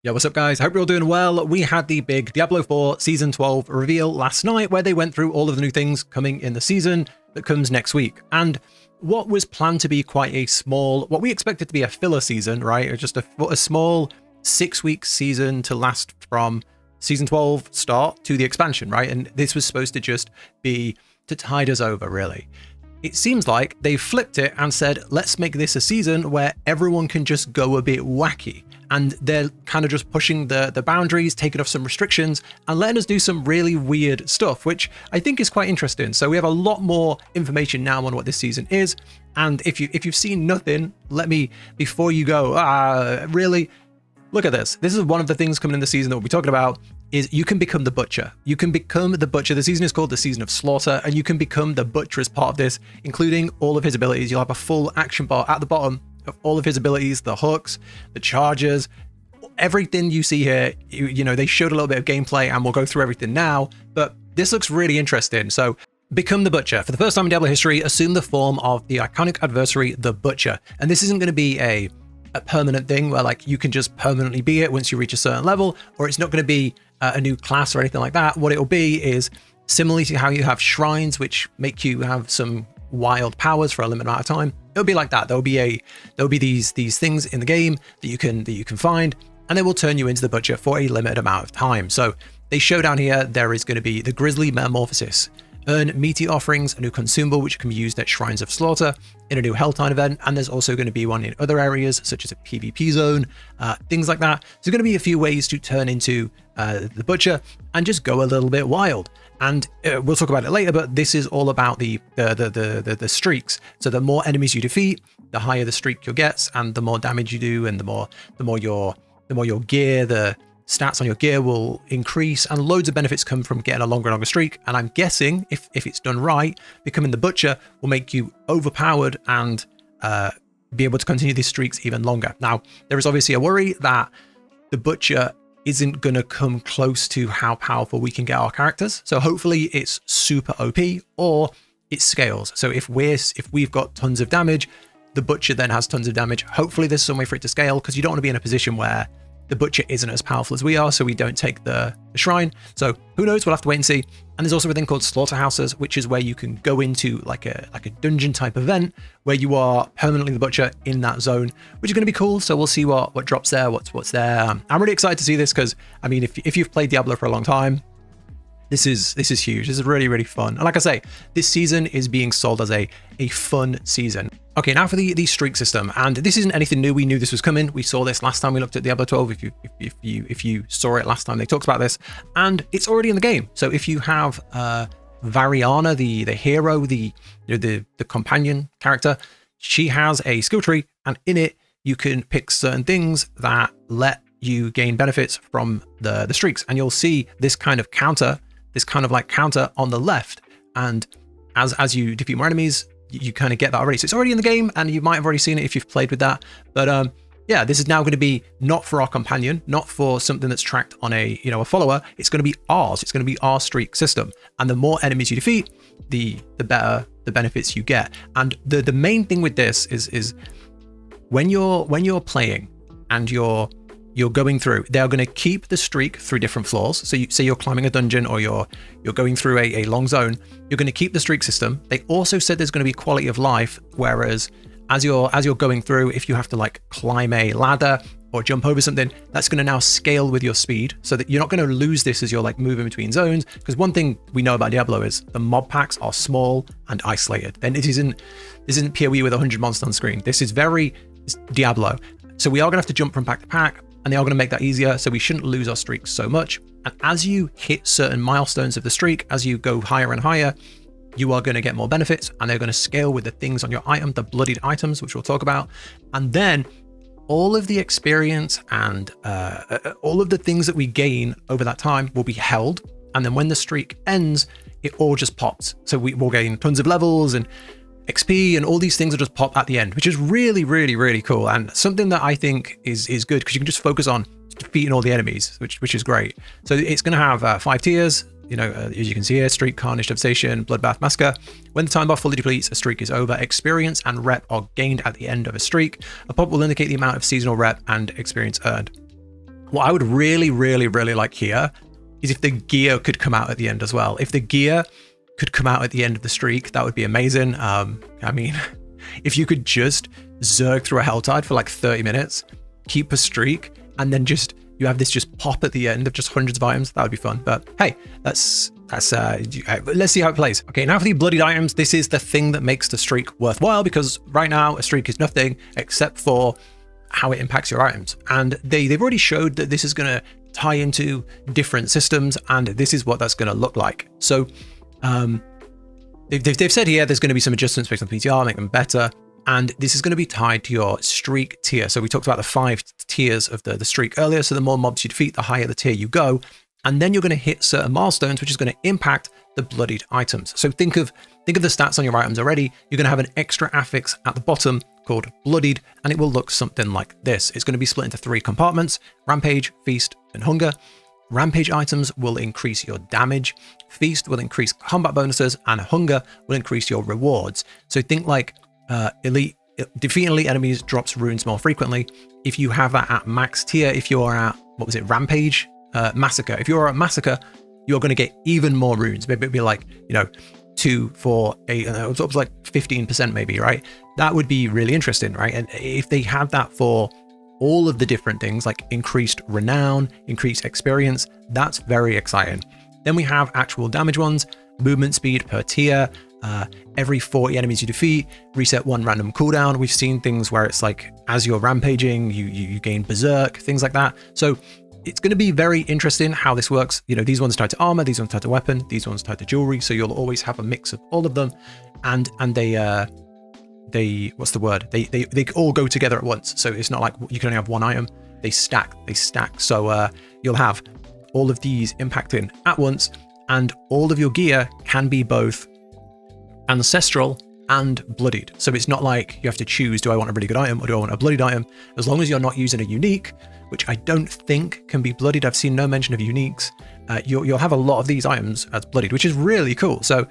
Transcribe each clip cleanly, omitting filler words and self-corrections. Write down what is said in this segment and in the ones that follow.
Yo, what's up guys? I hope you're all doing well. We had the big Diablo 4 Season 12 reveal last night where they went through all of the new things coming in the season that comes next week. And what was planned to be quite a small, what we expected to be a filler season, right? Or just a small 6-week season to last from Season 12 start to the expansion, right? And this was supposed to just be to tide us over, really. It seems like they flipped it and said, let's make this a season where everyone can just go a bit wacky. And they're kind of just pushing the boundaries, taking off some restrictions and letting us do some really weird stuff, which I think is quite interesting. So we have a lot more information now on what this season is. And if you've seen nothing, let me, before you go, really, look at this. This is one of the things coming in the season that we'll be talking about is you can become the Butcher. You can become the Butcher. The season is called the Season of Slaughter, and you can become the Butcher as part of this, including all of his abilities. You'll have a full action bar at the bottom of all of his abilities, the hooks, the charges, everything you see here. You know, they showed a little bit of gameplay and we'll go through everything now, but this looks really interesting. So become the Butcher. For the first time in Diablo history, assume the form of the iconic adversary, the Butcher. And this isn't going to be a permanent thing where like you can just permanently be it once you reach a certain level, or it's not going to be a new class or anything like that. What it'll be is similarly to how you have shrines, which make you have some wild powers for a limited amount of time. It'll be like that. There'll be these things in the game that you can find, and they will turn you into the Butcher for a limited amount of time. So they show down here there is going to be the Grizzly Metamorphosis. Earn meaty offerings, a new consumable which can be used at Shrines of Slaughter in a new Helltime event, and there's also going to be one in other areas such as a PvP zone, things like that. So there's going to be a few ways to turn into the Butcher and just go a little bit wild. And we'll talk about it later, but this is all about the streaks. So the more enemies you defeat, the higher the streak you'll get, and the more damage you do, and the more your gear, the stats on your gear will increase, and loads of benefits come from getting a longer and longer streak. And I'm guessing if it's done right, becoming the Butcher will make you overpowered and be able to continue these streaks even longer. Now, there is obviously a worry that the Butcher isn't going to come close to how powerful we can get our characters. So hopefully it's super OP or it scales. So if we've got tons of damage, the Butcher then has tons of damage. Hopefully there's some way for it to scale, because you don't want to be in a position where the Butcher isn't as powerful as we are, so we don't take the shrine. So who knows, we'll have to wait and see. And there's also a thing called slaughterhouses, which is where you can go into like a dungeon type event where you are permanently the Butcher in that zone, which is going to be cool. So we'll see what drops there, what's there. I'm really excited to see this because, I mean, if you've played Diablo for a long time, this is huge. This is really, really fun. And like I say, this season is being sold as a fun season. Okay, now for the streak system, and this isn't anything new. We knew this was coming. We saw this last time we looked at Diablo 12. If you saw it last time, they talked about this, and it's already in the game. So if you have Variana, the hero, the companion character, she has a skill tree, and in it you can pick certain things that let you gain benefits from the streaks, and you'll see this kind of counter on the left, and as you defeat more enemies, you kind of get that already. So it's already in the game, and you might have already seen it if you've played with that. But yeah, this is now going to be not for our companion, not for something that's tracked on a follower. It's going to be ours. It's going to be our streak system. And the more enemies you defeat, the better the benefits you get. And the main thing with this is when you're playing and you're going through, they're going to keep the streak through different floors. So you say you're climbing a dungeon or you're going through a long zone, you're going to keep the streak system. They also said there's going to be quality of life, whereas as you're going through, if you have to like climb a ladder or jump over something, that's going to now scale with your speed, so that you're not going to lose this as you're like moving between zones. Because one thing we know about Diablo is the mob packs are small and isolated. And this isn't PoE with 100 monsters on screen. This is it's Diablo. So we are going to have to jump from pack to pack, and they are going to make that easier, so we shouldn't lose our streaks so much. And as you hit certain milestones of the streak, as you go higher and higher, you are going to get more benefits, and they're going to scale with the things on your item, the Bloodied Items, which we'll talk about. And then all of the experience and all of the things that we gain over that time will be held. And then when the streak ends, it all just pops. So we will gain tons of levels and XP, and all these things will just pop at the end, which is really, really, really cool, and something that I think is good, because you can just focus on defeating all the enemies, which is great. So it's going to have 5 tiers. As you can see here: Streak, Carnage, Devastation, Bloodbath, Massacre. When the time bar fully depletes, a streak is over. Experience and rep are gained at the end of a streak. A pop will indicate the amount of seasonal rep and experience earned. What I would really, really, really like here is if the gear could come out at the end as well. If the gear could come out at the end of the streak, that would be amazing. I mean, if you could just zerg through a Helltide for like 30 minutes, keep a streak, and then you have this just pop at the end of just hundreds of items, that would be fun. But hey, let's see how it plays. Okay, now for the bloodied items. This is the thing that makes the streak worthwhile, because right now a streak is nothing except for how it impacts your items. And they've already showed that this is going to tie into different systems, and this is what that's going to look like. So they've said here there's going to be some adjustments based on PTR, make them better. And this is going to be tied to your streak tier. So we talked about the 5 tiers of the streak earlier. So the more mobs you defeat, the higher the tier you go. And then you're going to hit certain milestones, which is going to impact the bloodied items. So think of the stats on your items already. You're going to have an extra affix at the bottom called bloodied, and it will look something like this. It's going to be split into 3 compartments: Rampage, Feast, and Hunger. Rampage items will increase your damage, Feast will increase combat bonuses, and Hunger will increase your rewards. So think like defeating elite enemies drops runes more frequently. If you have that at max tier, if you're at, what was it, Rampage? Massacre. If you're at Massacre, you're going to get even more runes. Maybe it'd be like, 2, 4, 8, it was like 15% maybe, right? That would be really interesting, right? And if they had that for all of the different things, like increased renown, increased experience, that's very exciting. Then we have actual damage ones, movement speed per tier, every 40 enemies you defeat, reset 1 random cooldown. We've seen things where it's like, as you're rampaging, you gain berserk, things like that. So it's going to be very interesting how this works. These ones tied to armor, these ones tied to weapon, these ones tied to jewelry. So you'll always have a mix of all of them, and they what's the word? They all go together at once. So it's not like you can only have one item. They stack. So you'll have all of these impacting at once, and all of your gear can be both ancestral and bloodied. So it's not like you have to choose, do I want a really good item or do I want a bloodied item? As long as you're not using a unique, which I don't think can be bloodied. I've seen no mention of uniques. You'll have a lot of these items as bloodied, which is really cool. So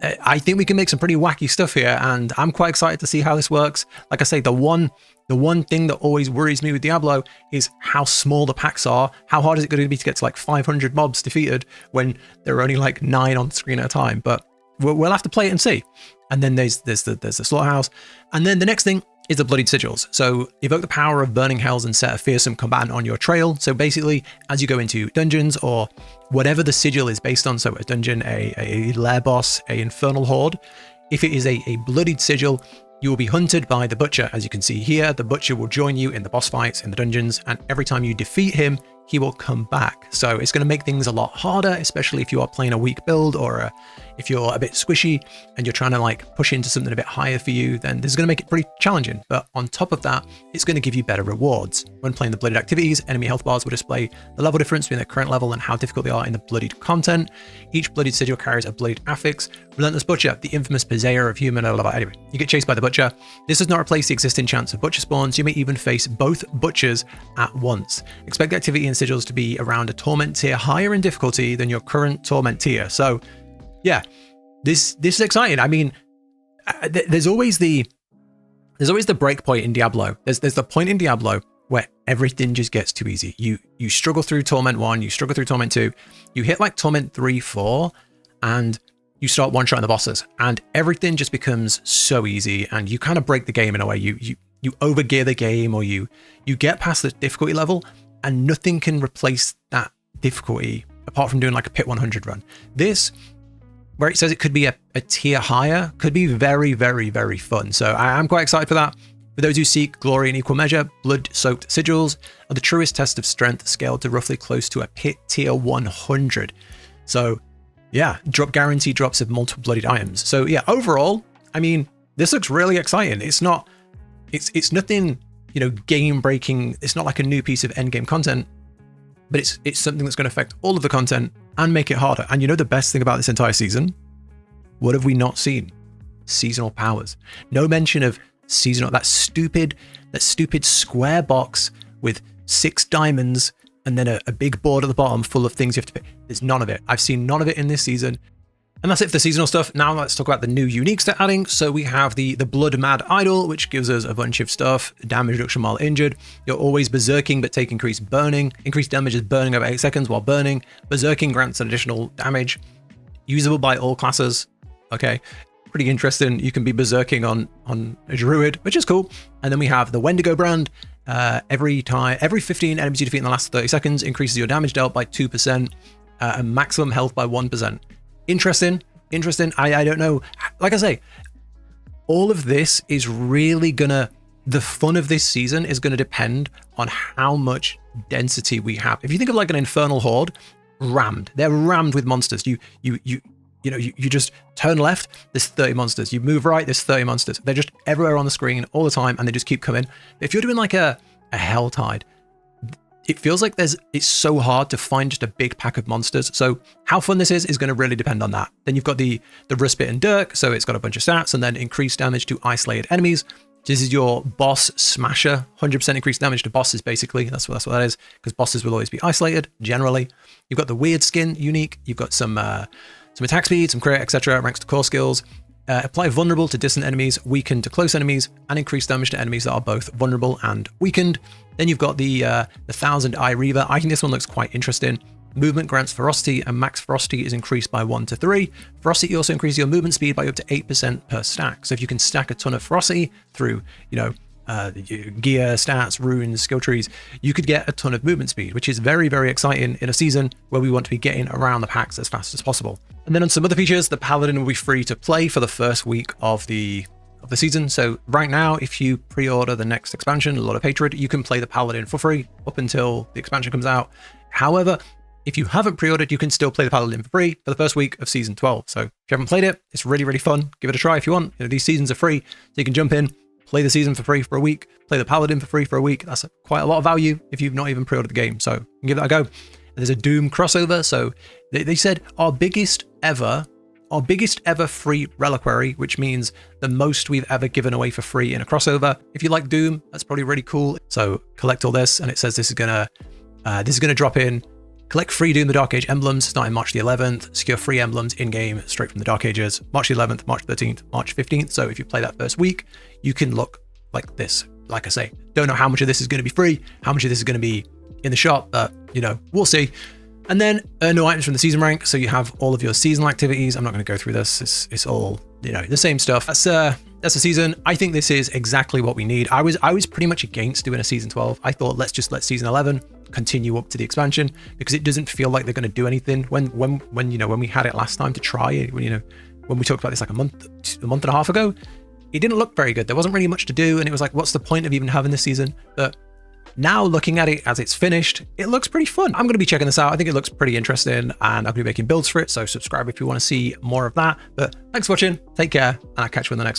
I think we can make some pretty wacky stuff here, and I'm quite excited to see how this works. Like I say, the one thing that always worries me with Diablo is how small the packs are. How hard is it going to be to get to like 500 mobs defeated when there are only like 9 on screen at a time? But we'll have to play it and see. And then there's the slaughterhouse, and then the next thing is the bloodied sigils. So evoke the power of burning hells and set a fearsome combatant on your trail. So basically, as you go into dungeons or whatever the sigil is based on, so a dungeon, a lair boss, a infernal horde, if it is a bloodied sigil, you will be hunted by the butcher. As you can see here, the butcher will join you in the boss fights in the dungeons, and every time you defeat him, he will come back. So it's going to make things a lot harder, especially if you are playing a weak build, or if you're a bit squishy and you're trying to like push into something a bit higher for you, then this is going to make it pretty challenging. But on top of that, it's going to give you better rewards. When playing the bloodied activities, enemy health bars will display the level difference between their current level and how difficult they are in the bloodied content. Each bloodied sigil carries a bloodied affix. Relentless Butcher, the infamous purveyor of human. Anyway, you get chased by the butcher. This does not replace the existing chance of butcher spawns. You may even face both butchers at once. Expect the activity in sigils to be around a torment tier higher in difficulty than your current torment tier. So yeah, this is exciting. I mean, there's always the break point in Diablo. There's the point in Diablo where everything just gets too easy. You struggle through Torment 1, you struggle through Torment 2, you hit like Torment 3, 4, and you start one-shotting the bosses, and everything just becomes so easy, and you kind of break the game in a way. You overgear the game, or you get past the difficulty level, and nothing can replace that difficulty apart from doing like a Pit 100 run. This, where it says it could be a tier higher, could be very, very, very fun. So I'm quite excited for that. For those who seek glory in equal measure, blood-soaked sigils are the truest test of strength, scaled to roughly close to a Pit tier 100. So yeah, drop guarantee drops of multiple bloodied items. So yeah, overall, I mean, this looks really exciting. It's nothing, game breaking. It's not like a new piece of endgame content, but it's something that's going to affect all of the content and make it harder. And the best thing about this entire season, what have we not seen? Seasonal powers. No mention of seasonal, that stupid square box with 6 diamonds and then a big board at the bottom full of things you have to pick. There's none of it. I've seen none of it in this season. And that's it for the seasonal stuff. Now let's talk about the new uniques they're adding. So we have the Blood Mad Idol, which gives us a bunch of stuff. Damage reduction while injured. You're always berserking, but take increased burning. Increased damage is burning over 8 seconds while burning. Berserking grants an additional damage. Usable by all classes. Okay, pretty interesting. You can be berserking on a druid, which is cool. And then we have the Wendigo brand. Every 15 enemies you defeat in the last 30 seconds increases your damage dealt by 2% and maximum health by 1%. Interesting. I don't know. Like I say, all of this is really the fun of this season is gonna depend on how much density we have. If you think of like an infernal horde, they're rammed with monsters. You just turn left, there's 30 monsters. You move right, there's 30 monsters. They're just everywhere on the screen all the time, and they just keep coming. If you're doing like a Helltide, it feels like it's so hard to find just a big pack of monsters. So how fun this is going to really depend on that. Then you've got the Respite and Dirk, so it's got a bunch of stats, and then increased damage to isolated enemies. This is your boss smasher, 100% increased damage to bosses, basically. That's what that is, because bosses will always be isolated, generally. You've got the weird skin unique. You've got some attack speed, some crit, etc. Ranks to core skills. Apply vulnerable to distant enemies, weakened to close enemies, and increase damage to enemies that are both vulnerable and weakened. Then you've got the 1000 Eye Reaver. I think this one looks quite interesting. Movement grants ferocity, and max ferocity is increased by 1 to 3. Ferocity also increases your movement speed by up to 8% per stack. So if you can stack a ton of ferocity through, gear, stats, runes, skill trees, you could get a ton of movement speed, which is very, very exciting in a season where we want to be getting around the packs as fast as possible. And then on some other features, the Paladin will be free to play for the first week of the season. So right now, if you pre-order the next expansion, Lord of Hatred, you can play the Paladin for free up until the expansion comes out. However, if you haven't pre-ordered, you can still play the Paladin for free for the first week of season 12. So if you haven't played it, it's really, really fun. Give it a try if you want. These seasons are free, so you can jump in, play the season for free for a week, play the Paladin for free for a week. That's quite a lot of value if you've not even pre-ordered the game. So give that a go. There's a Doom crossover. So they said our biggest ever free reliquary, which means the most we've ever given away for free in a crossover. If you like Doom, that's probably really cool. So collect all this, and it says this is gonna drop in. Collect free Doom the Dark Age emblems starting March the 11th. Secure free emblems in-game straight from the Dark Ages, March the 11th, March 13th, March 15th. So if you play that first week, you can look like this. Like I say, don't know how much of this is going to be free, how much of this is going to be in the shop, but we'll see. And then no items from the season rank. So you have all of your seasonal activities. I'm not going to go through this. It's all, the same stuff. That's a season. I think this is exactly what we need. I was pretty much against doing a season 12. I thought let's just let season 11 continue up to the expansion, because it doesn't feel like they're going to do anything. When we had it last time to try it, when we talked about this like a month and a half ago, it didn't look very good. There wasn't really much to do, and it was like, what's the point of even having this season? But now looking at it as it's finished, it looks pretty fun. I'm going to be checking this out. I think it looks pretty interesting, and I'm going to be making builds for it. So subscribe if you want to see more of that. But thanks for watching. Take care, and I'll catch you in the next one.